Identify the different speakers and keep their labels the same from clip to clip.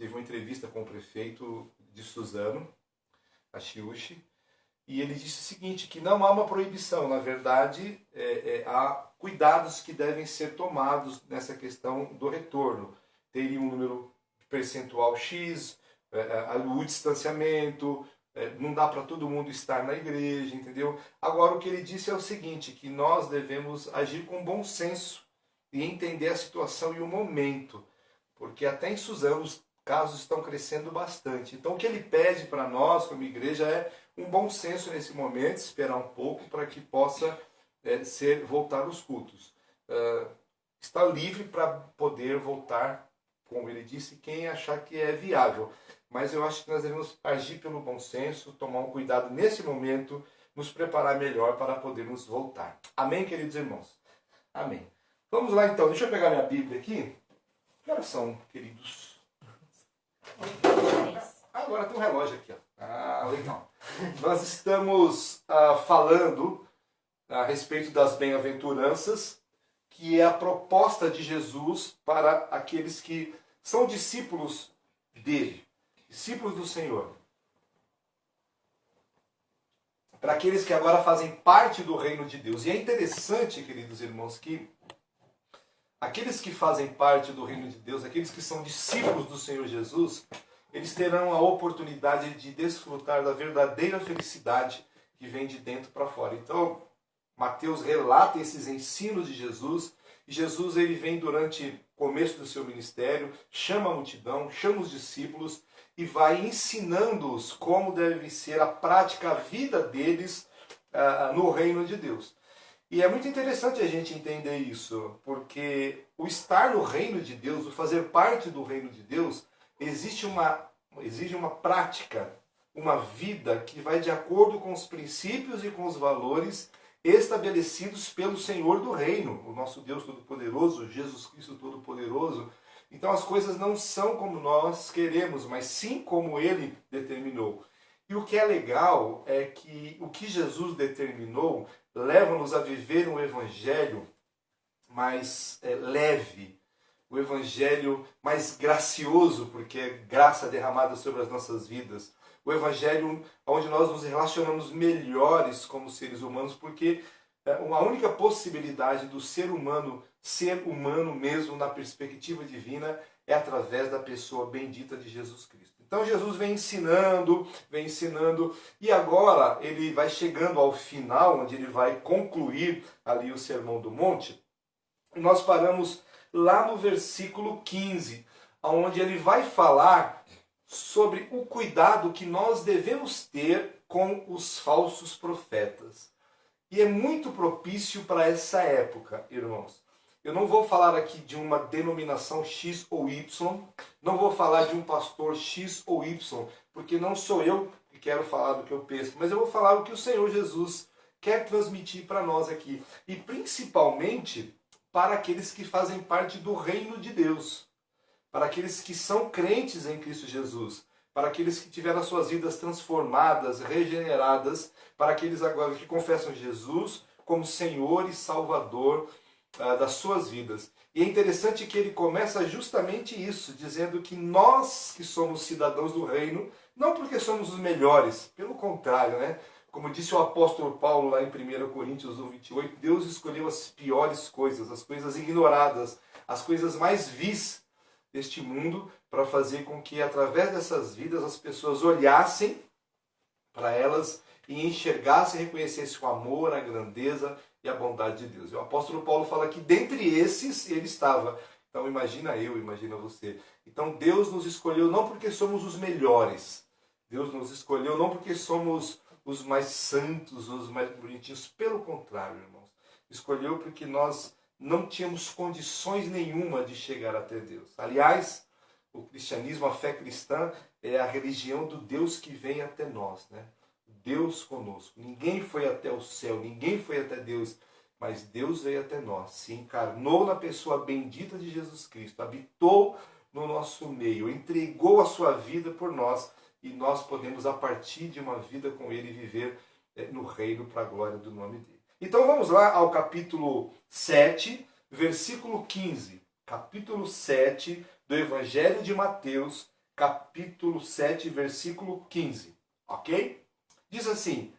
Speaker 1: teve uma entrevista com o prefeito de Suzano, Ashiushi, e ele disse o seguinte, que não há uma proibição, na verdade, há cuidados que devem ser tomados nessa questão do retorno. Teria um número percentual X, o distanciamento, não dá para todo mundo estar na igreja, entendeu? Agora, o que ele disse é o seguinte, que nós devemos agir com bom senso e entender a situação e o momento, porque até em Suzano os casos estão crescendo bastante. Então, o que ele pede para nós, como igreja, é um bom senso nesse momento, esperar um pouco para que possa voltar os cultos. Está livre para poder voltar, como ele disse, quem achar que é viável. Mas eu acho que nós devemos agir pelo bom senso, tomar um cuidado nesse momento, nos preparar melhor para podermos voltar. Amém, queridos irmãos? Amém. Vamos lá então, deixa eu pegar minha Bíblia aqui. Que horas são, queridos? Agora tem um relógio aqui. Ó. Legal. Nós estamos falando a respeito das bem-aventuranças, que é a proposta de Jesus para aqueles que são discípulos dele, discípulos do Senhor. Para aqueles que agora fazem parte do reino de Deus. E é interessante, queridos irmãos, que aqueles que fazem parte do reino de Deus, aqueles que são discípulos do Senhor Jesus, eles terão a oportunidade de desfrutar da verdadeira felicidade que vem de dentro para fora. Então, Mateus relata esses ensinos de Jesus, e Jesus ele vem durante o começo do seu ministério, chama a multidão, chama os discípulos e vai ensinando-os como deve ser a prática, a vida deles no reino de Deus. E é muito interessante a gente entender isso, porque o estar no reino de Deus, o fazer parte do reino de Deus, exige uma prática, uma vida que vai de acordo com os princípios e com os valores estabelecidos pelo Senhor do reino, o nosso Deus Todo-Poderoso, Jesus Cristo Todo-Poderoso. Então as coisas não são como nós queremos, mas sim como Ele determinou. E o que é legal é que o que Jesus determinou leva-nos a viver um evangelho mais leve, o evangelho mais gracioso, porque é graça derramada sobre as nossas vidas. O evangelho onde nós nos relacionamos melhores como seres humanos, porque a única possibilidade do ser humano mesmo na perspectiva divina é através da pessoa bendita de Jesus Cristo. Então Jesus vem ensinando, e agora ele vai chegando ao final, onde ele vai concluir ali o Sermão do Monte, e nós paramos lá no versículo 15, onde ele vai falar sobre o cuidado que nós devemos ter com os falsos profetas. E é muito propício para essa época, irmãos. Eu não vou falar aqui de uma denominação X ou Y, não vou falar de um pastor X ou Y, porque não sou eu que quero falar do que eu penso, mas eu vou falar o que o Senhor Jesus quer transmitir para nós aqui. E principalmente para aqueles que fazem parte do reino de Deus, para aqueles que são crentes em Cristo Jesus, para aqueles que tiveram as suas vidas transformadas, regeneradas, para aqueles agora que confessam Jesus como Senhor e Salvador das suas vidas. E é interessante que ele começa justamente isso, dizendo que nós que somos cidadãos do reino, não porque somos os melhores, pelo contrário, né? Como disse o apóstolo Paulo lá em 1 Coríntios 1:28, Deus escolheu as piores coisas, as coisas ignoradas, as coisas mais vis deste mundo, para fazer com que através dessas vidas as pessoas olhassem para elas e enxergassem e reconhecessem o amor, a grandeza e a bondade de Deus. E o apóstolo Paulo fala que dentre esses ele estava. Então imagina eu, imagina você. Então Deus nos escolheu não porque somos os melhores. Deus nos escolheu não porque somos os mais santos, os mais bonitinhos. Pelo contrário, irmãos. Escolheu porque nós não tínhamos condições nenhuma de chegar até Deus. Aliás, o cristianismo, a fé cristã, é a religião do Deus que vem até nós, né? Deus conosco. Ninguém foi até o céu, ninguém foi até Deus, mas Deus veio até nós, se encarnou na pessoa bendita de Jesus Cristo, habitou no nosso meio, entregou a sua vida por nós, e nós podemos, a partir de uma vida com Ele, viver no reino para a glória do nome dEle. Então vamos lá ao capítulo 7, versículo 15. Capítulo 7 do Evangelho de Mateus, capítulo 7, versículo 15. Ok? Diz assim: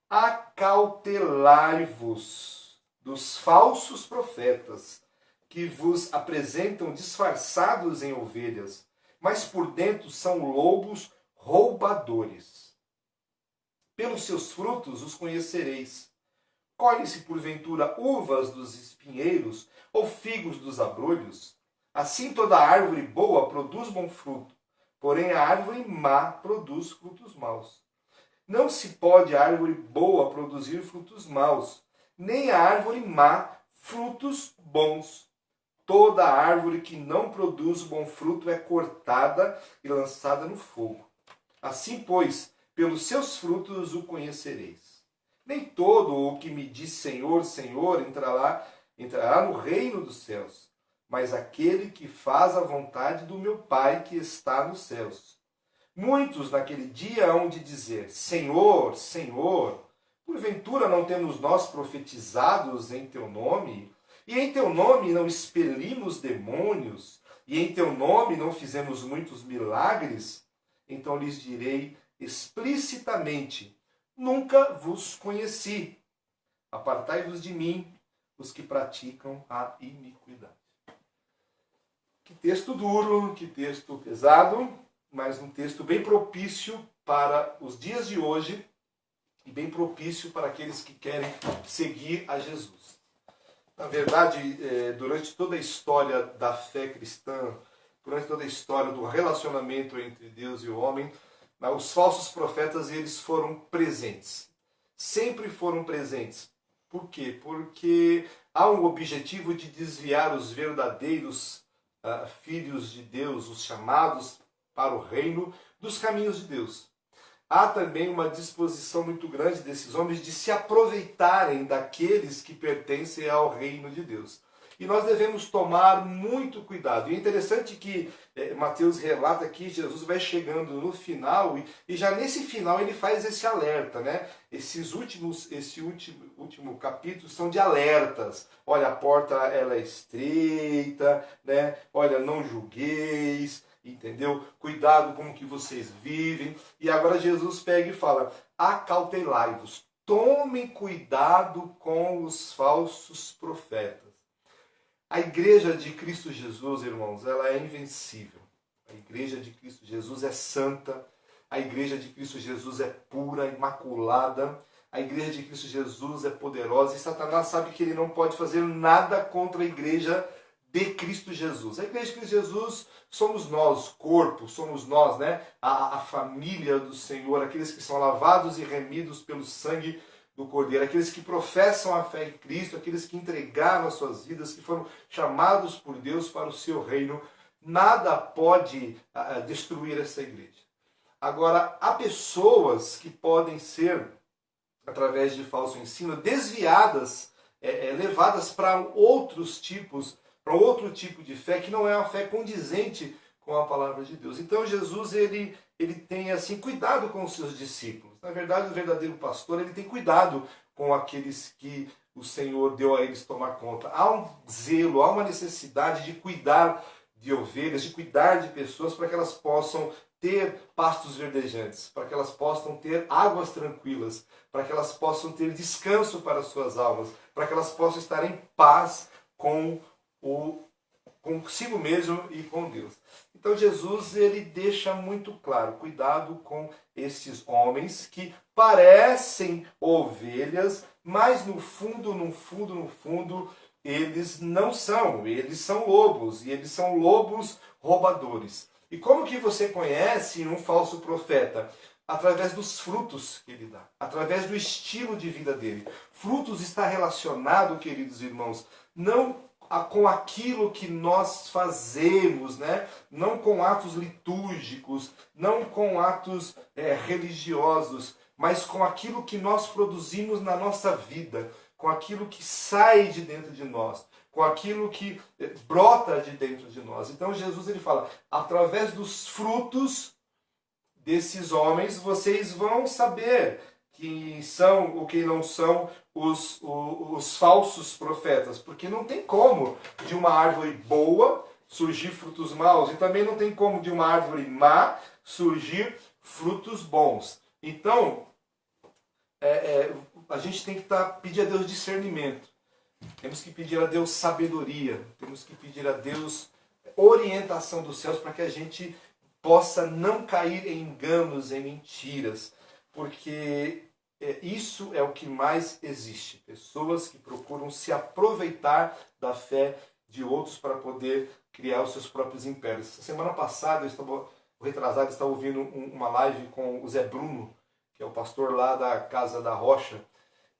Speaker 1: acautelai-vos dos falsos profetas, que vos apresentam disfarçados em ovelhas, mas por dentro são lobos roubadores. Pelos seus frutos os conhecereis. Colhem-se porventura uvas dos espinheiros ou figos dos abrolhos? Assim toda árvore boa produz bom fruto, porém a árvore má produz frutos maus. Não se pode a árvore boa produzir frutos maus, nem a árvore má frutos bons. Toda árvore que não produz bom fruto é cortada e lançada no fogo. Assim, pois, pelos seus frutos o conhecereis. Nem todo o que me diz Senhor, Senhor entrará no reino dos céus, mas aquele que faz a vontade do meu Pai que está nos céus. Muitos naquele dia hão de dizer: Senhor, Senhor, porventura não temos nós profetizados em teu nome? E em teu nome não expelimos demônios? E em teu nome não fizemos muitos milagres? Então lhes direi explicitamente: nunca vos conheci. Apartai-vos de mim, os que praticam a iniquidade. Que texto duro, que texto pesado, mas um texto bem propício para os dias de hoje e bem propício para aqueles que querem seguir a Jesus. Na verdade, durante toda a história da fé cristã, durante toda a história do relacionamento entre Deus e o homem, os falsos profetas eles foram presentes. Sempre foram presentes. Por quê? Porque há um objetivo de desviar os verdadeiros filhos de Deus, os chamados para o reino, dos caminhos de Deus. Há também uma disposição muito grande desses homens de se aproveitarem daqueles que pertencem ao reino de Deus. E nós devemos tomar muito cuidado. E é interessante que Mateus relata que Jesus vai chegando no final e já nesse final ele faz esse alerta, né? Esse último capítulo são de alertas. Olha, a porta ela é estreita, né? Olha, não julgueis, entendeu? Cuidado com o que vocês vivem. E agora Jesus pega e fala: acautelai-vos. Tomem cuidado com os falsos profetas. A igreja de Cristo Jesus, irmãos, ela é invencível. A igreja de Cristo Jesus é santa. A igreja de Cristo Jesus é pura, imaculada. A igreja de Cristo Jesus é poderosa. E Satanás sabe que ele não pode fazer nada contra a igreja de Cristo Jesus. A igreja de Cristo Jesus somos nós, corpo, somos nós, né? A família do Senhor, aqueles que são lavados e remidos pelo sangue do Cordeiro, aqueles que professam a fé em Cristo, aqueles que entregaram as suas vidas, que foram chamados por Deus para o seu reino. Nada pode destruir essa igreja. Agora, há pessoas que podem ser, através de falso ensino, desviadas, levadas para outro tipo de fé, que não é uma fé condizente com a palavra de Deus. Então Jesus ele tem assim cuidado com os seus discípulos. Na verdade, o verdadeiro pastor ele tem cuidado com aqueles que o Senhor deu a eles tomar conta. Há um zelo, há uma necessidade de cuidar de ovelhas, de cuidar de pessoas para que elas possam ter pastos verdejantes, para que elas possam ter águas tranquilas, para que elas possam ter descanso para as suas almas, para que elas possam estar em paz consigo mesmo e com Deus. Então Jesus ele deixa muito claro, cuidado com esses homens que parecem ovelhas, mas no fundo, eles não são, eles são lobos, e eles são lobos roubadores. E como que você conhece um falso profeta? Através dos frutos que ele dá, através do estilo de vida dele. Frutos está relacionado, queridos irmãos, não com aquilo que nós fazemos, né? Não com atos litúrgicos, não com atos religiosos, mas com aquilo que nós produzimos na nossa vida, com aquilo que sai de dentro de nós, com aquilo que brota de dentro de nós. Então Jesus ele fala, através dos frutos desses homens, vocês vão saber quem são ou quem não são os falsos profetas. Porque não tem como de uma árvore boa surgir frutos maus, e também não tem como de uma árvore má surgir frutos bons. Então, a gente tem que pedir a Deus discernimento. Temos que pedir a Deus sabedoria. Temos que pedir a Deus orientação dos céus para que a gente possa não cair em enganos, em mentiras. Porque isso é o que mais existe. Pessoas que procuram se aproveitar da fé de outros para poder criar os seus próprios impérios. Semana passada, o retrasado, estava ouvindo uma live com o Zé Bruno, que é o pastor lá da Casa da Rocha,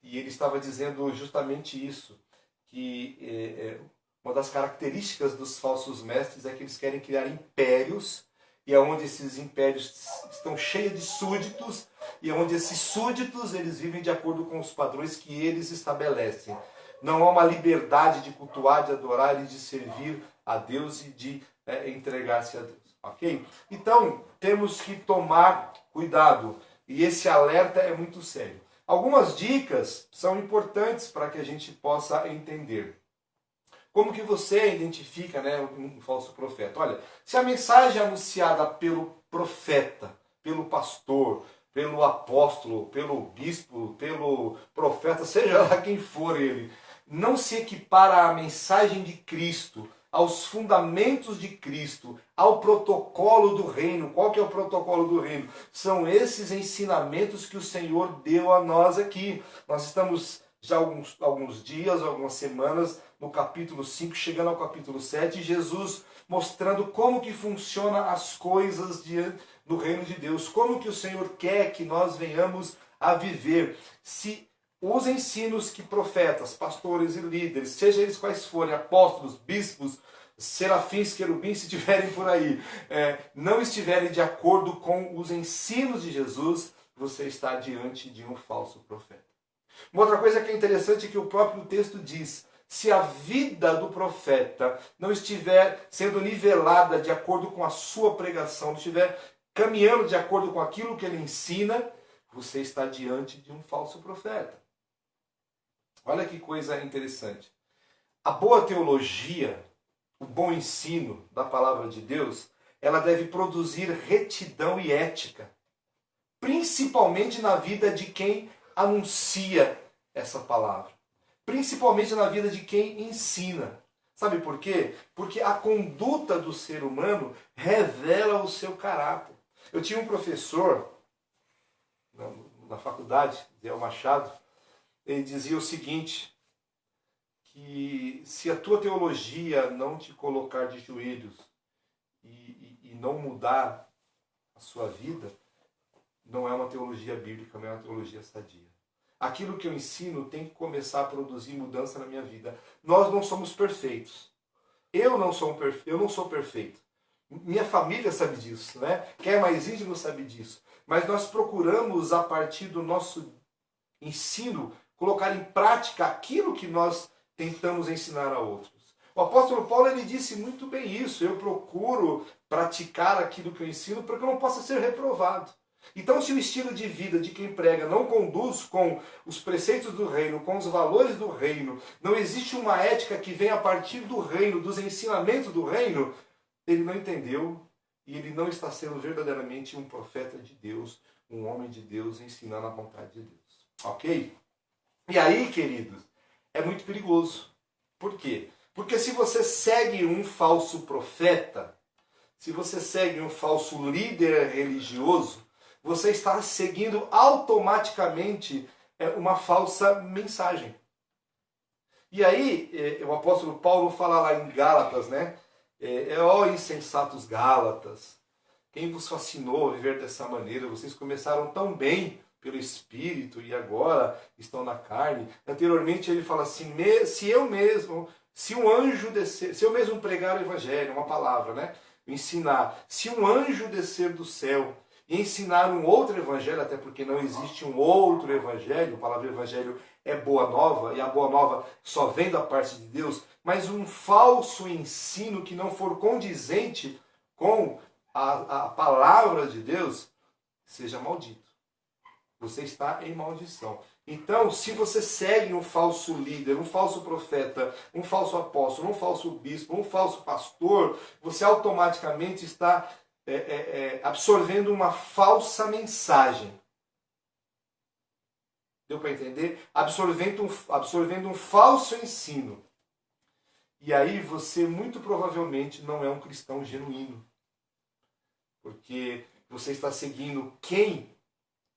Speaker 1: e ele estava dizendo justamente isso, que uma das características dos falsos mestres é que eles querem criar impérios, e é onde esses impérios estão cheios de súditos, e é onde esses súditos eles vivem de acordo com os padrões que eles estabelecem. Não há uma liberdade de cultuar, de adorar e de servir a Deus e de entregar-se a Deus. Ok? Então, temos que tomar cuidado. E esse alerta é muito sério. Algumas dicas são importantes para que a gente possa entender. Como que você identifica, um falso profeta? Olha, se a mensagem é anunciada pelo profeta, pelo pastor, pelo apóstolo, pelo bispo, pelo profeta, seja lá quem for ele, não se equipara à mensagem de Cristo, aos fundamentos de Cristo, ao protocolo do reino. Qual que é o protocolo do reino? São esses ensinamentos que o Senhor deu a nós aqui. Nós estamos já alguns dias, algumas semanas, no capítulo 5, chegando ao capítulo 7, Jesus mostrando como que funciona as coisas do reino de Deus, como que o Senhor quer que nós venhamos a viver. Se os ensinos que profetas, pastores e líderes, seja eles quais forem, apóstolos, bispos, serafins, querubins, se estiverem por aí, não estiverem de acordo com os ensinos de Jesus, você está diante de um falso profeta. Uma outra coisa que é interessante é que o próprio texto diz: se a vida do profeta não estiver sendo nivelada de acordo com a sua pregação, não estiver caminhando de acordo com aquilo que ele ensina, você está diante de um falso profeta. Olha que coisa interessante. A boa teologia, o bom ensino da palavra de Deus, ela deve produzir retidão e ética, principalmente na vida de quem anuncia essa palavra, principalmente na vida de quem ensina. Sabe por quê? Porque a conduta do ser humano revela o seu caráter. Eu tinha um professor na faculdade, Zé Machado. Ele dizia o seguinte, que se a tua teologia não te colocar de joelhos e não mudar a sua vida, não é uma teologia bíblica, não é uma teologia sadia. Aquilo que eu ensino tem que começar a produzir mudança na minha vida. Nós não somos perfeitos. Eu não sou perfeito. Minha família sabe disso, né? Quem é mais íntimo sabe disso. Mas nós procuramos, a partir do nosso ensino, colocar em prática aquilo que nós tentamos ensinar a outros. O apóstolo Paulo ele disse muito bem isso. Eu procuro praticar aquilo que eu ensino para que eu não possa ser reprovado. Então, se o estilo de vida de quem prega não conduz com os preceitos do reino, com os valores do reino, não existe uma ética que vem a partir do reino, dos ensinamentos do reino, ele não entendeu e ele não está sendo verdadeiramente um profeta de Deus, um homem de Deus ensinando a vontade de Deus. Ok? E aí, queridos, é muito perigoso. Por quê? Porque se você segue um falso profeta, se você segue um falso líder religioso, você está seguindo automaticamente uma falsa mensagem. E aí, o apóstolo Paulo fala lá em Gálatas, né? Ó insensatos Gálatas, quem vos fascinou a viver dessa maneira? Vocês começaram tão bem pelo Espírito e agora estão na carne. Anteriormente ele fala assim, se eu mesmo pregar o Evangelho, uma palavra, né? Ensinar, se um anjo descer do céu e ensinar um outro evangelho, até porque não existe um outro evangelho, a palavra evangelho é boa nova, e a boa nova só vem da parte de Deus, mas um falso ensino que não for condizente com a palavra de Deus, seja maldito. Você está em maldição. Então, se você segue um falso líder, um falso profeta, um falso apóstolo, um falso bispo, um falso pastor, você automaticamente está absorvendo uma falsa mensagem. Deu para entender? Absorvendo um falso ensino. E aí você muito provavelmente não é um cristão genuíno. Porque você está seguindo quem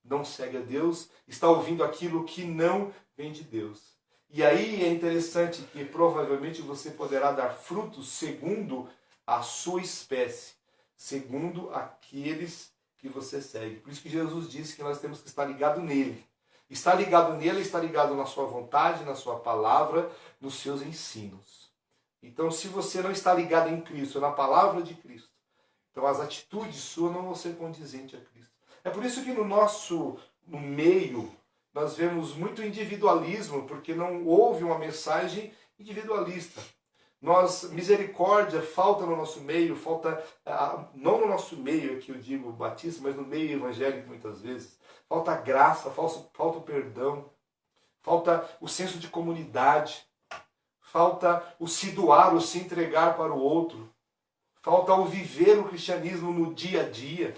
Speaker 1: não segue a Deus, está ouvindo aquilo que não vem de Deus. E aí é interessante que provavelmente você poderá dar frutos segundo a sua espécie, segundo aqueles que você segue. Por isso que Jesus disse que nós temos que estar ligado nele. Estar ligado nele, está ligado na sua vontade, na sua palavra, nos seus ensinos. Então, se você não está ligado em Cristo, na palavra de Cristo, então as atitudes suas não vão ser condizentes a Cristo. É por isso que no meio, nós vemos muito individualismo, porque não houve uma mensagem individualista. Misericórdia falta no nosso meio, falta, não no nosso meio, aqui eu digo batista, mas no meio evangélico muitas vezes. Falta graça, falta o perdão, falta o senso de comunidade, falta o se doar, o se entregar para o outro, falta o viver o cristianismo no dia a dia.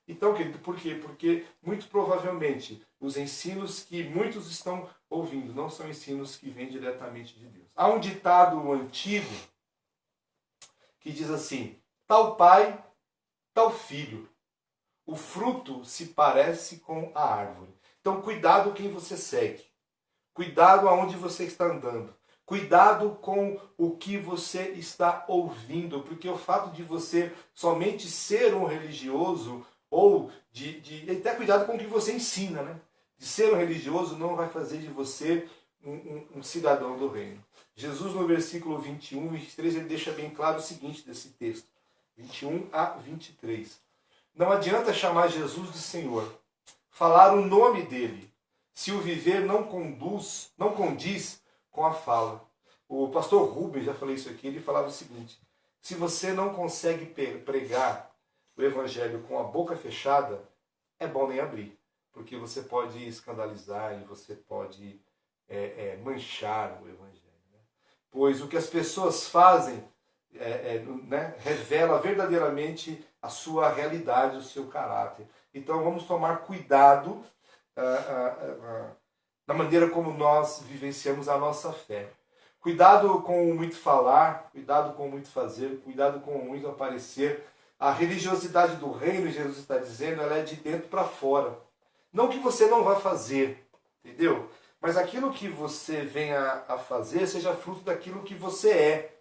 Speaker 1: Então, querido, por quê? Porque, muito provavelmente, os ensinos que muitos estão ouvindo não são ensinos que vêm diretamente de Deus. Há um ditado antigo que diz assim: tal pai, tal filho. O fruto se parece com a árvore. Então, cuidado quem você segue. Cuidado aonde você está andando. Cuidado com o que você está ouvindo. Porque o fato de você somente ser um religioso ou até cuidado com o que você ensina, né? De ser um religioso não vai fazer de você um cidadão do reino. Jesus, no versículo 21, 23, ele deixa bem claro o seguinte desse texto. 21 a 23. Não adianta chamar Jesus de Senhor, falar o nome dele, se o viver não condiz com a fala. O pastor Rubens, já falei isso aqui, ele falava o seguinte: se você não consegue pregar o evangelho com a boca fechada, é bom nem abrir, porque você pode escandalizar e você pode manchar o evangelho. Né? Pois o que as pessoas fazem revela verdadeiramente a sua realidade, o seu caráter. Então vamos tomar cuidado na maneira como nós vivenciamos a nossa fé. Cuidado com o muito falar, cuidado com o muito fazer, cuidado com o muito aparecer. A religiosidade do reino, Jesus está dizendo, ela é de dentro para fora. Não que você não vá fazer, entendeu? Mas aquilo que você venha a fazer seja fruto daquilo que você é.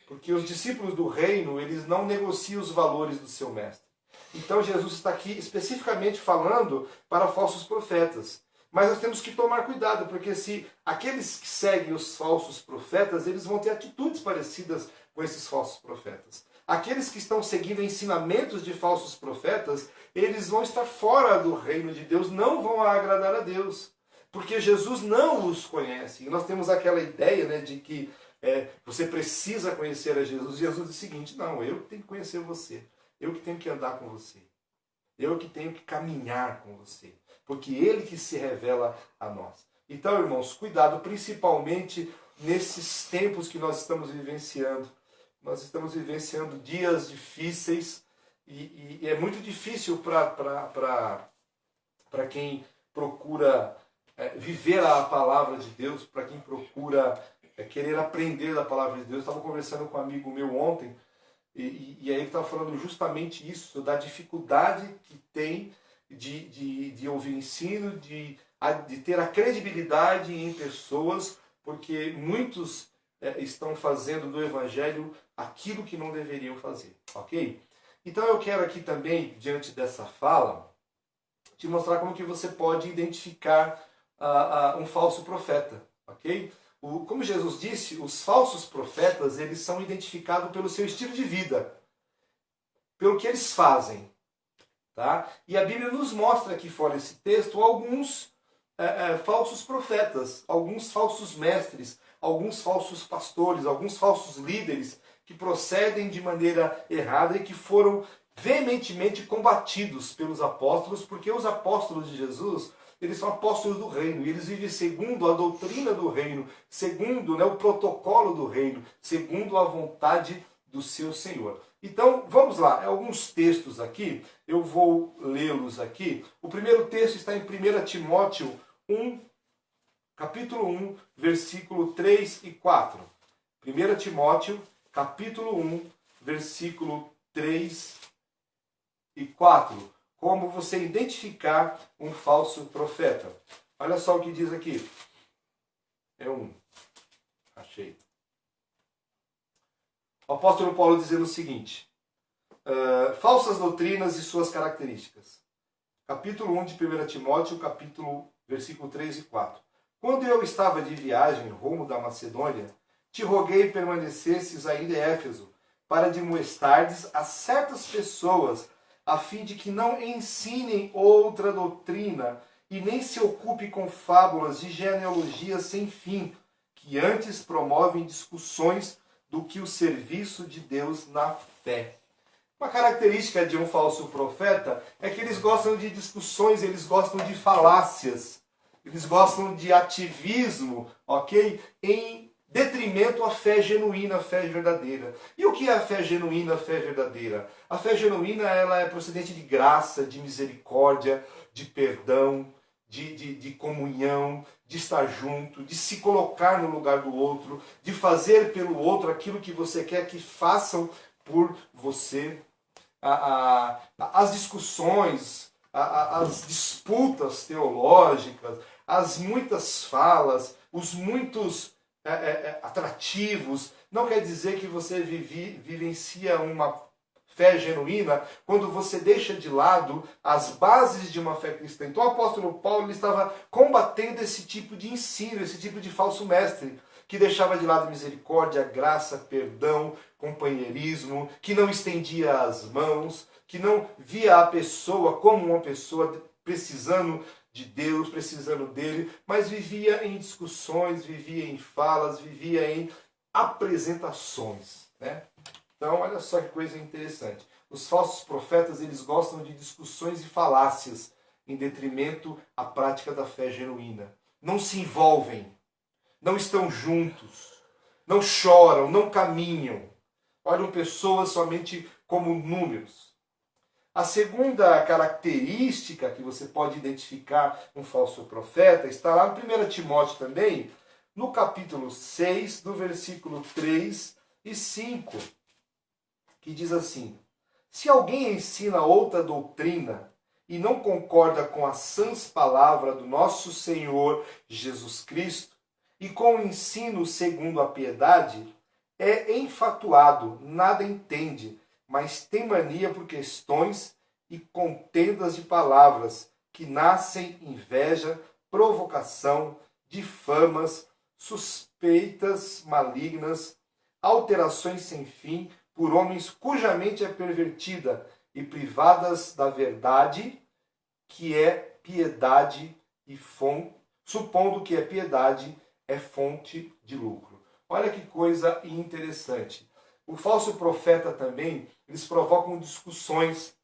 Speaker 1: Porque os discípulos do reino, eles não negociam os valores do seu mestre. Então Jesus está aqui especificamente falando para falsos profetas. Mas nós temos que tomar cuidado, porque se aqueles que seguem os falsos profetas, eles vão ter atitudes parecidas com esses falsos profetas. Aqueles que estão seguindo ensinamentos de falsos profetas, eles vão estar fora do reino de Deus, não vão agradar a Deus. Porque Jesus não os conhece. E nós temos aquela ideia, né, de que você precisa conhecer a Jesus. Jesus diz o seguinte: não, eu que tenho que conhecer você. Eu que tenho que andar com você. Eu que tenho que caminhar com você. Porque Ele que se revela a nós. Então, irmãos, cuidado, principalmente nesses tempos que nós estamos vivenciando. Nós estamos vivenciando dias difíceis e é muito difícil para quem procura viver a palavra de Deus, para quem procura querer aprender da palavra de Deus. Eu estava conversando com um amigo meu ontem e aí ele estava falando justamente isso, da dificuldade que tem de ouvir ensino, de ter a credibilidade em pessoas, porque muitos estão fazendo do Evangelho aquilo que não deveriam fazer, ok? Então eu quero aqui também, diante dessa fala, te mostrar como que você pode identificar um falso profeta, ok? Como Jesus disse, os falsos profetas, eles são identificados pelo seu estilo de vida, pelo que eles fazem, tá? E a Bíblia nos mostra aqui fora desse texto alguns falsos profetas, alguns falsos mestres, alguns falsos pastores, alguns falsos líderes que procedem de maneira errada e que foram veementemente combatidos pelos apóstolos, porque os apóstolos de Jesus, eles são apóstolos do reino, e eles vivem segundo a doutrina do reino, segundo, né, o protocolo do reino, segundo a vontade do seu Senhor. Então, vamos lá, alguns textos aqui, eu vou lê-los aqui. O primeiro texto está em 1 Timóteo 1, capítulo 1, versículo 3 e 4. 1 Timóteo, capítulo 1, versículo 3 e 4. Como você identificar um falso profeta. Olha só o que diz aqui. Achei. O apóstolo Paulo dizendo o seguinte. Falsas doutrinas e suas características. Capítulo 1 de 1 Timóteo, versículo 3 e 4. Quando eu estava de viagem rumo da Macedônia, te roguei permanecesses ainda em Éfeso, para admoestardes a certas pessoas, a fim de que não ensinem outra doutrina e nem se ocupe com fábulas de genealogias sem fim, que antes promovem discussões do que o serviço de Deus na fé. Uma característica de um falso profeta é que eles gostam de discussões, eles gostam de falácias, eles gostam de ativismo, ok? Em detrimento à fé genuína, à fé verdadeira. E o que é a fé genuína, a fé verdadeira? A fé genuína ela é procedente de graça, de misericórdia, de perdão, de comunhão, de estar junto, de se colocar no lugar do outro, de fazer pelo outro aquilo que você quer que façam por você. As discussões, as disputas teológicas, as muitas falas, os muitos atrativos, não quer dizer que você vivencia uma fé genuína quando você deixa de lado as bases de uma fé cristã. Então o apóstolo Paulo ele estava combatendo esse tipo de ensino, esse tipo de falso mestre, que deixava de lado misericórdia, graça, perdão, companheirismo, que não estendia as mãos, que não via a pessoa como uma pessoa precisando de Deus, precisando dele, mas vivia em discussões, vivia em falas, vivia em apresentações, né? Então, olha só que coisa interessante. Os falsos profetas, eles gostam de discussões e falácias em detrimento à prática da fé genuína. Não se envolvem, não estão juntos, não choram, não caminham. Olham pessoas somente como números. A segunda característica que você pode identificar um falso profeta está lá no 1 Timóteo também, no capítulo 6, do versículo 3 e 5, que diz assim: se alguém ensina outra doutrina e não concorda com a sãs palavra do nosso Senhor Jesus Cristo e com o ensino segundo a piedade, é enfatuado, nada entende, mas tem mania por questões e contendas de palavras, que nascem inveja, provocação, difamas, suspeitas malignas, alterações sem fim, por homens cuja mente é pervertida e privadas da verdade, que é piedade e fonte, supondo que é piedade é fonte de lucro. Olha que coisa interessante. O falso profeta também, eles provocam discussões,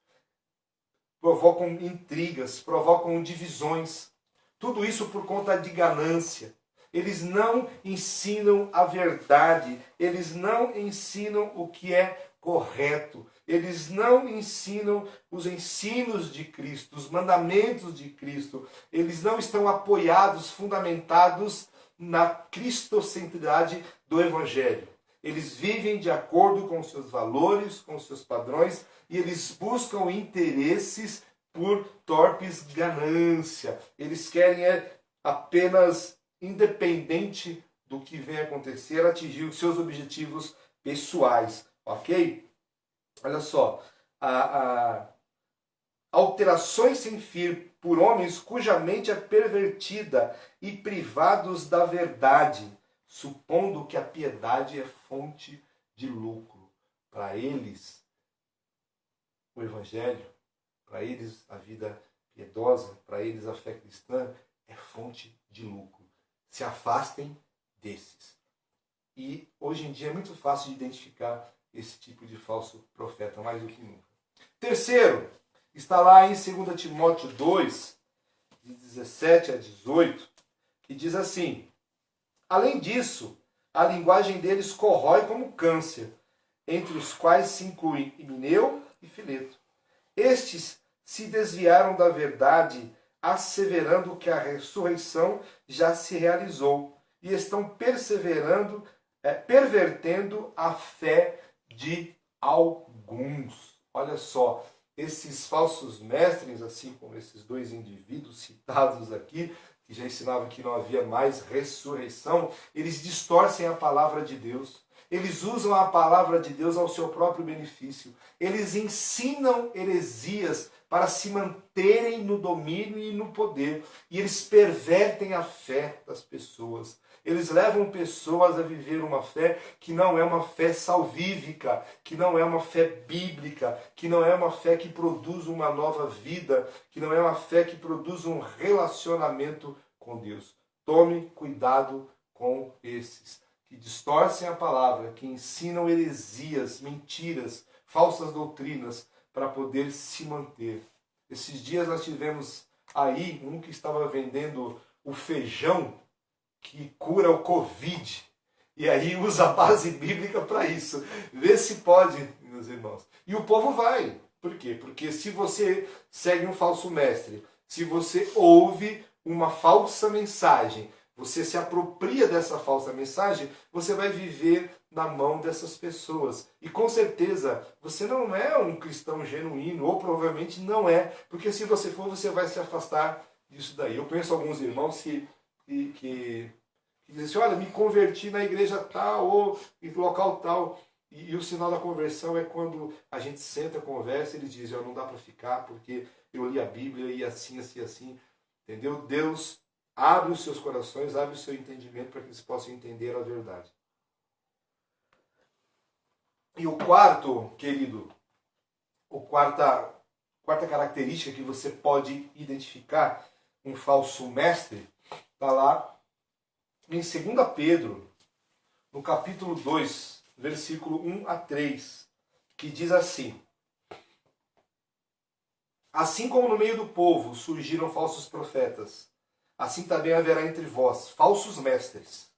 Speaker 1: provocam intrigas, provocam divisões. Tudo isso por conta de ganância. Eles não ensinam a verdade, eles não ensinam o que é correto, eles não ensinam os ensinos de Cristo, os mandamentos de Cristo, eles não estão apoiados, fundamentados na cristocentridade do Evangelho. Eles vivem de acordo com os seus valores, com os seus padrões, e eles buscam interesses por torpes ganância. Eles querem apenas, independente do que venha acontecer, atingir os seus objetivos pessoais. Ok? Olha só. Alterações sem fim por homens cuja mente é pervertida e privados da verdade, supondo que a piedade é fonte de lucro. Para eles, o Evangelho, para eles a vida piedosa, para eles a fé cristã é fonte de lucro. Se afastem desses. E hoje em dia é muito fácil de identificar esse tipo de falso profeta, mais do que nunca. Terceiro, está lá em 2 Timóteo 2, de 17 a 18, que diz assim: além disso, a linguagem deles corrói como câncer, entre os quais se incluem Himeneu e Fileto. Estes se desviaram da verdade, asseverando que a ressurreição já se realizou, e estão pervertendo a fé de alguns. Olha só, esses falsos mestres, assim como esses dois indivíduos citados aqui, que já ensinavam que não havia mais ressurreição, eles distorcem a palavra de Deus. Eles usam a palavra de Deus ao seu próprio benefício. Eles ensinam heresias para se manterem no domínio e no poder. E eles pervertem a fé das pessoas. Eles levam pessoas a viver uma fé que não é uma fé salvífica, que não é uma fé bíblica, que não é uma fé que produz uma nova vida, que não é uma fé que produz um relacionamento com Deus. Tome cuidado com esses que distorcem a palavra, que ensinam heresias, mentiras, falsas doutrinas para poder se manter. Esses dias nós tivemos aí um que estava vendendo o feijão que cura o Covid. E aí usa a base bíblica para isso. Vê se pode, meus irmãos. E o povo vai. Por quê? Porque se você segue um falso mestre, se você ouve uma falsa mensagem, você se apropria dessa falsa mensagem, você vai viver na mão dessas pessoas. E com certeza, você não é um cristão genuíno, ou provavelmente não é, porque se você for, você vai se afastar disso daí. Eu conheço alguns irmãos que dizem assim: olha, me converti na igreja tal, ou em local tal. E o sinal da conversão é quando a gente senta, conversa, e eles dizem: não dá para ficar, porque eu li a Bíblia e assim, assim, assim. Entendeu? Deus abre os seus corações, abre o seu entendimento para que eles possam entender a verdade. E o quarto, querido, quarta característica que você pode identificar um falso mestre, está lá em 2 Pedro, no capítulo 2, versículo 1 a 3, que diz assim: assim como no meio do povo surgiram falsos profetas, assim também haverá entre vós falsos mestres,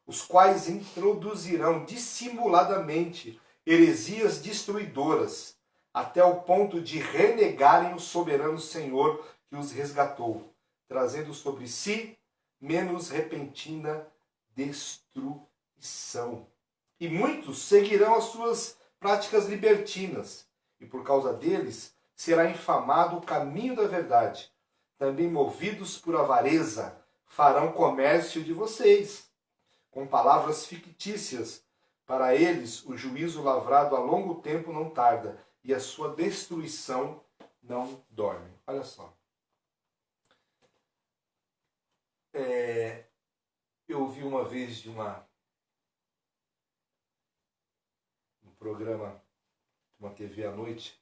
Speaker 1: os quais introduzirão dissimuladamente heresias destruidoras, até o ponto de renegarem o soberano Senhor que os resgatou, trazendo sobre si menos repentina destruição. E muitos seguirão as suas práticas libertinas, e por causa deles será infamado o caminho da verdade. Também movidos por avareza, farão comércio de vocês, com palavras fictícias. Para eles, o juízo lavrado a longo tempo não tarda, e a sua destruição não dorme. Olha só. Eu ouvi uma vez de um programa, uma TV à noite,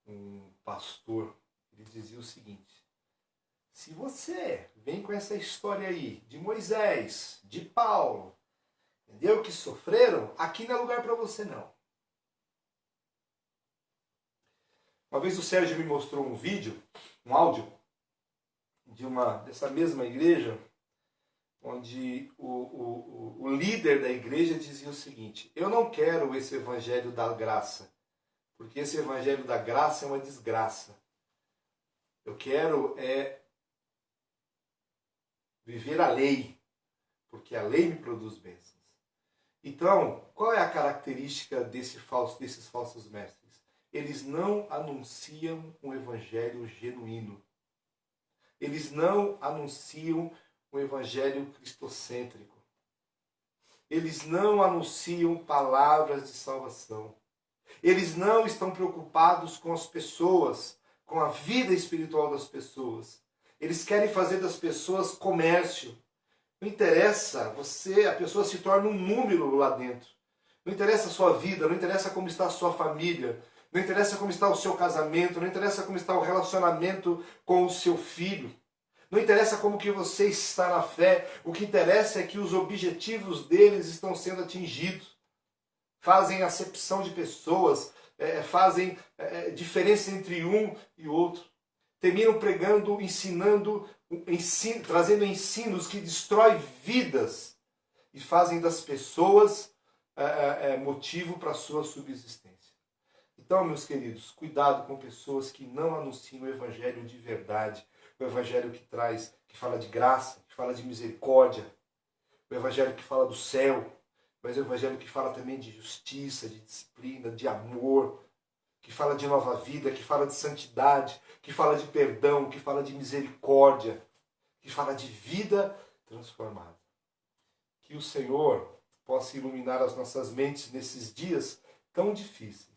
Speaker 1: um pastor, ele dizia o seguinte: se você vem com essa história aí de Moisés, de Paulo, entendeu? Que sofreram, aqui não é lugar para você não. Uma vez o Sérgio me mostrou um vídeo, um áudio, dessa mesma igreja, onde o líder da igreja dizia o seguinte: eu não quero esse evangelho da graça, porque esse evangelho da graça é uma desgraça. Eu quero viver a lei, porque a lei me produz bênçãos. Então, qual é a característica desses falsos mestres? Eles não anunciam um evangelho genuíno. Eles não anunciam um evangelho cristocêntrico. Eles não anunciam palavras de salvação. Eles não estão preocupados com as pessoas, com a vida espiritual das pessoas. Eles querem fazer das pessoas comércio. Não interessa, a pessoa se torna um número lá dentro. Não interessa a sua vida, não interessa como está a sua família, não interessa como está o seu casamento, não interessa como está o relacionamento com o seu filho. Não interessa como que você está na fé, o que interessa é que os objetivos deles estão sendo atingidos. Fazem acepção de pessoas, fazem diferença entre um e outro. terminam pregando, ensinando, trazendo ensinos que destroem vidas e fazem das pessoas motivo para a sua subsistência. Então, meus queridos, cuidado com pessoas que não anunciam o evangelho de verdade, o evangelho que fala de graça, que fala de misericórdia, o evangelho que fala do céu, mas o evangelho que fala também de justiça, de disciplina, de amor, que fala de nova vida, que fala de santidade, que fala de perdão, que fala de misericórdia, que fala de vida transformada. Que o Senhor possa iluminar as nossas mentes nesses dias tão difíceis.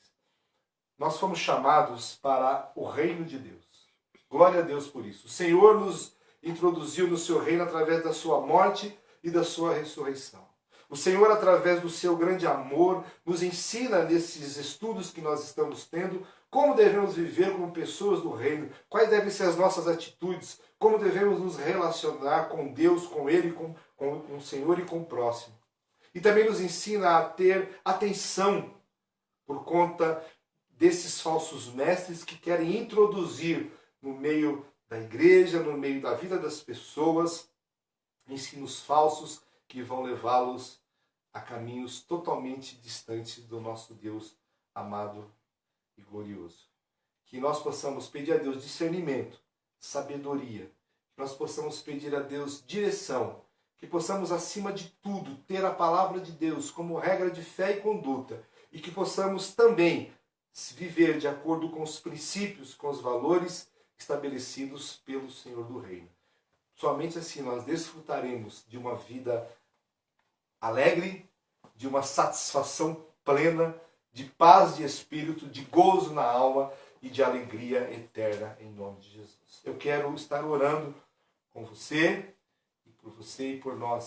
Speaker 1: Nós fomos chamados para o reino de Deus. Glória a Deus por isso. O Senhor nos introduziu no seu reino através da sua morte e da sua ressurreição. O Senhor, através do seu grande amor, nos ensina nesses estudos que nós estamos tendo como devemos viver como pessoas do reino, quais devem ser as nossas atitudes, como devemos nos relacionar com Deus, com Ele, com o Senhor e com o próximo. E também nos ensina a ter atenção por conta desses falsos mestres que querem introduzir no meio da igreja, no meio da vida das pessoas, ensinos falsos que vão levá-los a caminhos totalmente distantes do nosso Deus amado e glorioso. Que nós possamos pedir a Deus discernimento, sabedoria, que nós possamos pedir a Deus direção, que possamos, acima de tudo, ter a palavra de Deus como regra de fé e conduta, e que possamos também viver de acordo com os princípios, com os valores estabelecidos pelo Senhor do Reino. Somente assim nós desfrutaremos de uma vida alegre, de uma satisfação plena, de paz de espírito, de gozo na alma e de alegria eterna em nome de Jesus. Eu quero estar orando com você e por nós